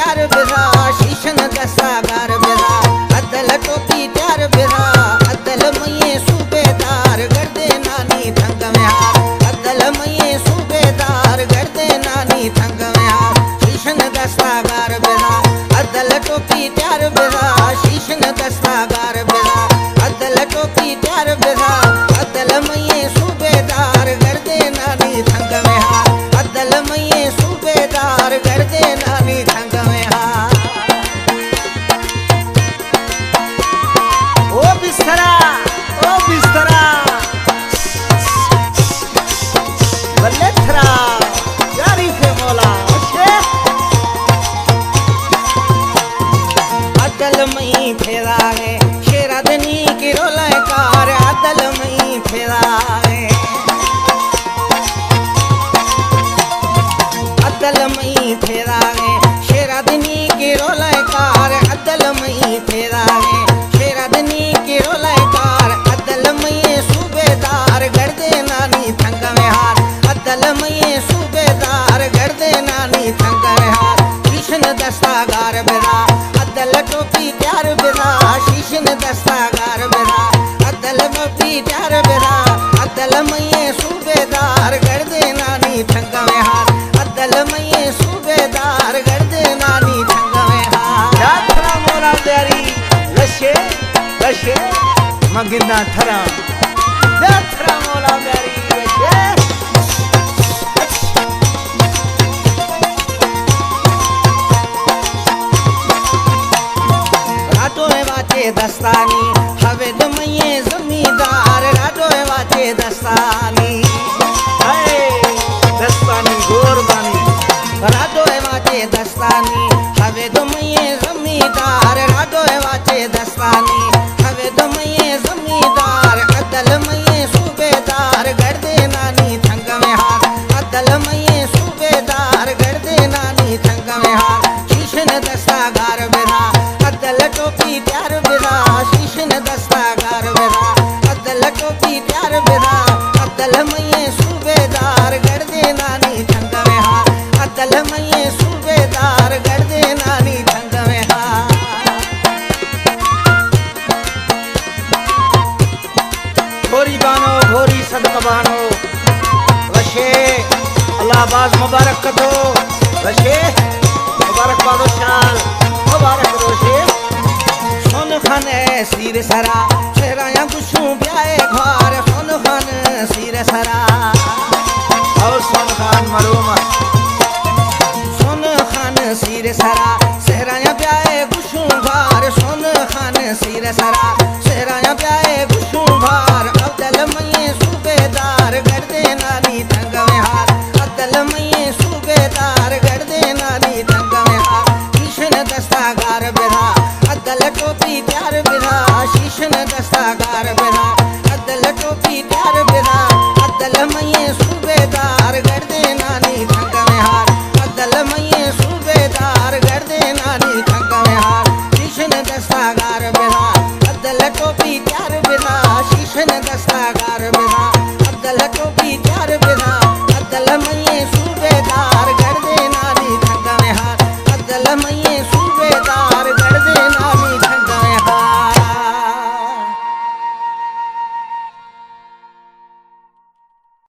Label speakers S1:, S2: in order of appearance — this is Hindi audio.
S1: त्यार बिरा शीशन दस्ता गार बिरा अदल टोपी त्यार बिरा अदल मये सूबेदार गर्दे नानी थंग में हार अदल मये सूबेदार गर्दे नानी थंग में हार शीशन दस्ता गार बिरा अदल टोपी त्यार बिरा शीशन दस्ता गार बिरा अदल टोपी त्यार बिरा अदल मये सूबेदार गर्दे नानी थंग में हार अदल मये सूबेदार गर्दे नानी थंग में हार ओ बिस्तरा बल्ले थरा जारी से मौला अदल मई फेरा है शेरादनी की रोलकार अदल मई फेरा है अदल मई फेरा है शेरादनी की रोलकार अदल मई फेरा है शेरादनी की रोलकार अदल मई सूबेदार गर्दे नानी थंग में हार अदल मई सूबेदार गर्दे नानी थंग में हार शीशन दस्ता गार बिरा अदल टोपी त्यार बिरा शीशन दस्ता गार बिरा अदल टोपी त्यार बिरा अदल मये सूबेदार गर्दे नानी थंग में हार अदल मये सूबेदार गर्दे नानी थंग में हार यात्रा मोला प्यारी लशे लशे मगिंदा थरा यात्रा मोला प्यारी लशे दस्तानी हवेद मये जमींदार राडो वाचे दस्तानी दस्तानी गोरबानी राडो वाचे दस्तानी हवेद मये जमींदार राडो वाचे दस्तानी हवेद मये जमींदार अदल मये सूबेदार गर्दे नानी थंग में हार अदल मये सूबेदार गर्दे नानी थंग में हार शीशन दस्ता गार बिरा अदल टोपी त्यार बिरा शीशन दस्ता गार बिरा अदल टोपी त्यार बिरा अदल मये सूबेदार गर्दे नानी थंग में हार अदल मये सूबेदार गर्दे नानी थंग में हार भोरी बानो भोरी सदक बानो वशे अल्लाह बाज मुबारक कतो वशे मुबारक बादो शाल मुबारक रोशे सोन खान सिर सरा शहराया गुशू ब्याए घर सोन खान सिर सरा और सोन खान मरूमा सोन खान सिर सरा शहराया ब्याए गुशू घर सोन खान सिर सरा शहराया ब्याए गुशू घर अदल मये सूबेदार गर्दे नानी थंग में हार अदल